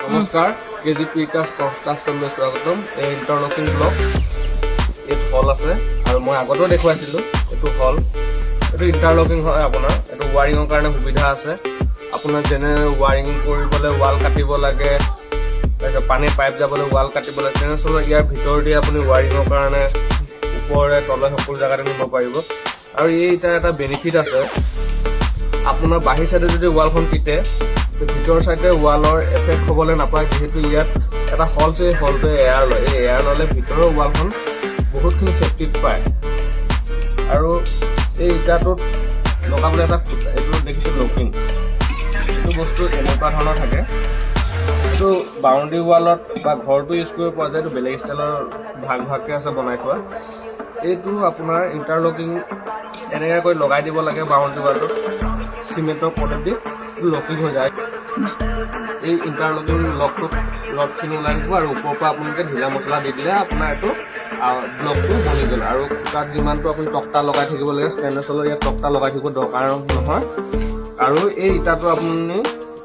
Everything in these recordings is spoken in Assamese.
নমস্কাৰ কেজিপি কাষ্টমলৈ স্বাগতম। এই ইণ্টাৰলকিং ব্লক এইটো হল আছে আৰু মই আগতেও দেখুৱাইছিলোঁ। এইটো হল, এইটো ইণ্টাৰলকিং হয়। আপোনাৰ এইটো ৱাৰিঙৰ কাৰণে সুবিধা আছে। আপোনাৰ যেনে ৱাৰিং কৰিবলৈ ৱাল কাটিব লাগে, তাৰপিছত পানী পাইপ যাবলৈ ৱাল কাটিব লাগে, তেনেস্থলত ইয়াৰ ভিতৰতে আপুনি ৱাৰিঙৰ কাৰণে ওপৰে তলে সকলো জেগাতে নিব পাৰিব। আৰু এই এটা বেনিফিট আছে, আপোনাৰ বাহিৰ চাইডে যদি ৱালখন তিতে ভিতৰ চাইডে ৱালৰ এফেক্ট হ'বলৈ নাপায়, যিহেতু ইয়াত এটা হল আছে। হলটোৱে এয়াৰ লয়, এই এয়াৰ ল'লে ভিতৰৰ ৱালখন বহুতখিনি ছেফটিত পায়। আৰু এই ইটাটোত লগাবলৈ এটা এইটো দেখিছোঁ লকিং, এইটো বস্তু এনেকুৱা ধৰণৰ থাকে। এইটো বাউণ্ডেৰী ৱালত বা ঘৰটো ইউজ কৰিব পৰা যায়। এইটো বেলেগ ষ্টাইলৰ ভাগকৈ আছে বনাই থোৱা। এইটো আপোনাৰ ইণ্টাৰলকিং এনেকৈ কৰি লগাই দিব লাগে বাউণ্ডেৰী ৱালটোত, চিমেণ্টৰ পলেপ দি লকিং হৈ যায়। এই ইণ্টাৰলকিং লকখিনি ওলাই দিব আৰু ওপৰৰ পৰা আপোনালোকে ঢিলা মছলা দি দিলে আপোনাৰ এইটো ব্লকটো বনি গ'ল। আৰু তাত যিমানটো আপুনি তক্তা লগাই থাকিব লাগে, ষ্টেইনলেছৰ ইয়াত তক্তা লগাই থাকিব দৰকাৰ নহয়। আৰু এই ইটাটো আপুনি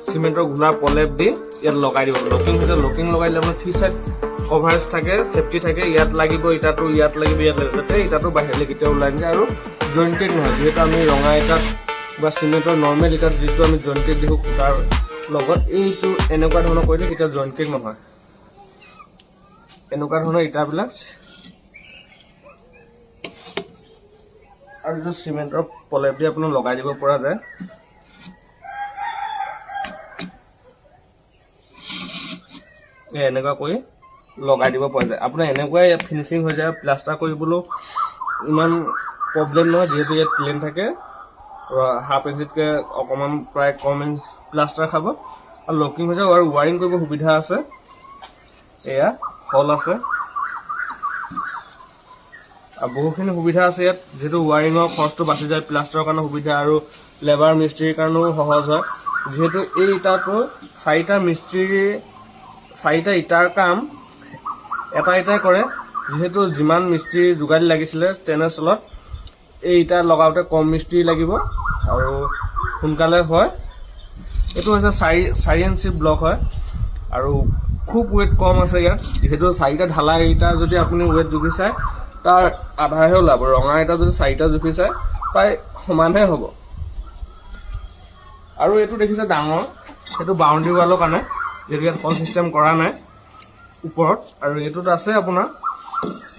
চিমেণ্টৰ ঘোলাৰ পলেপ দি ইয়াত লগাই দিব। লকিং হৈছে, লকিং লগাই দিলে আপোনাৰ 3 চাইড কভাৰেজ থাকে, ছেফটি থাকে। ইয়াত লাগিব ইটাটো, ইয়াত লাগিব, ইয়াত লাগিব, যাতে ইটাটো বাহিৰলৈ কেতিয়াও ওলাই নাযায় আৰু জইণ্ট কেক নহয়। যিহেতু আমি ৰঙা ইটাত বা চিমেণ্টৰ নৰ্মেল ইটাত যিটো আমি জইণ্ট কেক দেখোঁ তাৰ লগত এইটো এনেকুৱা ধৰণৰ কৰিলে কেতিয়াও জইণ্ট কেক নহয়। এনেকুৱা ধৰণৰ ইটাবিলাক আৰু যিটো চিমেণ্টৰ পলেপ দি আপোনাৰ লগাই দিব পৰা যায়। এনেকুৱা কৰি লগাই দিব পৰা যায়। আপোনাৰ এনেকুৱাই ইয়াত ফিনিচিং হৈ যায়। প্লাষ্টাৰ কৰিবলৈও ইমান প্ৰব্লেম নহয়, যিহেতু ইয়াত প্লেন থাকে। হাফ ইঞ্চিতকৈ অকণমান প্ৰায় কম ইঞ্চ প্লাষ্টাৰ খাব আৰু লকিং হৈ যাব আৰু ৱাৰিং কৰিব সুবিধা আছে। এয়া হল আছে আৰু বহুখিনি সুবিধা আছে ইয়াত, যিহেতু ৱাৰিঙৰ খৰচটো বাচি যায়, প্লাষ্টাৰৰ কাৰণে সুবিধা আৰু লেবাৰ মিস্ত্ৰীৰ কাৰণেও সহজ হয়। যিহেতু এই ইটাটো 4টা ইটাৰ কাম এটা ইটাই কৰে, যিহেতু যিমান মিস্ত্ৰী যোগালি লাগিছিলে তেনেস্থলত এই ইটা লগাওঁতে কম মিস্ত্ৰী লাগিব আৰু সোনকালে হয়। এইটো হৈছে 4 ইঞ্চি ব্লক হয় আৰু খুব ৱেইট কম আছে ইয়াত। যিহেতু 4টা ঢালাই ইটা যদি আপুনি ৱেইট জুখি চায় তাৰ আধাহে ওলাব। ৰঙা ইটা যদি 4টা জুখি চায় প্ৰায় সমানহে হ'ব। আৰু এইটো দেখিছে ডাঙৰ, সেইটো বাউণ্ডেৰী ৱালৰ কাৰণে, যিহেতু ইয়াত হল চিষ্টেম কৰা নাই ওপৰত। আৰু এইটোত আছে আপোনাৰ,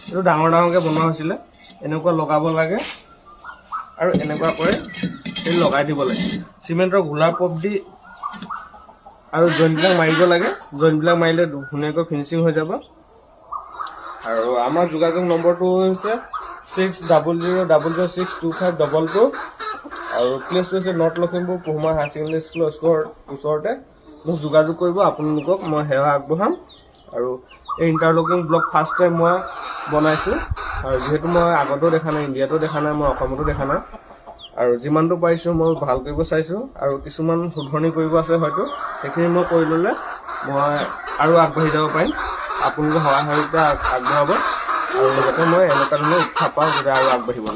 এইটো ডাঙৰকৈ বনোৱা হৈছিলে। এনেকুৱা লগাব লাগে আৰু এনেকুৱা কৰি এই লগাই দিব লাগে। চিমেণ্টৰ ঘোলাৰ পপ দি আৰু জইণ্টবিলাক মাৰিব লাগে। জইণ্টবিলাক মাৰিলে ধুনীয়াকৈ ফিনিচিং হৈ যাব। আৰু আমাৰ যোগাযোগ নম্বৰটো হৈছে 6000062522 আৰু প্লেচটো হৈছে নৰ্থ লখিমপুৰ পহুমা হায়াৰ ছেকেণ্ডেৰী স্কুলৰ ওচৰতে। মোক যোগাযোগ কৰিব, আপোনালোকক মই সেৱা আগবঢ়াম। আৰু এই ইণ্টাৰলকিং ব্লক ফাৰ্ষ্ট টাইম মই বনাইছোঁ আৰু যিহেতু মই আগতেও দেখা নাই, ইণ্ডিয়াতো দেখা নাই, মই অসমতো দেখা নাই। আৰু যিমানটো পাৰিছোঁ মই ভাল কৰিব চাইছোঁ আৰু কিছুমান শুধৰণি কৰিব আছে হয়তো, সেইখিনি মই কৰি ল'লে মই আৰু আগবাঢ়ি যাব পাৰিম। আপোনালোকে সহায় সহযোগিতা আগবঢ়াব আৰু লগতে মই এনেকুৱা ধৰণৰ উৎসাহ পাওঁ যাতে আৰু আগবাঢ়িব।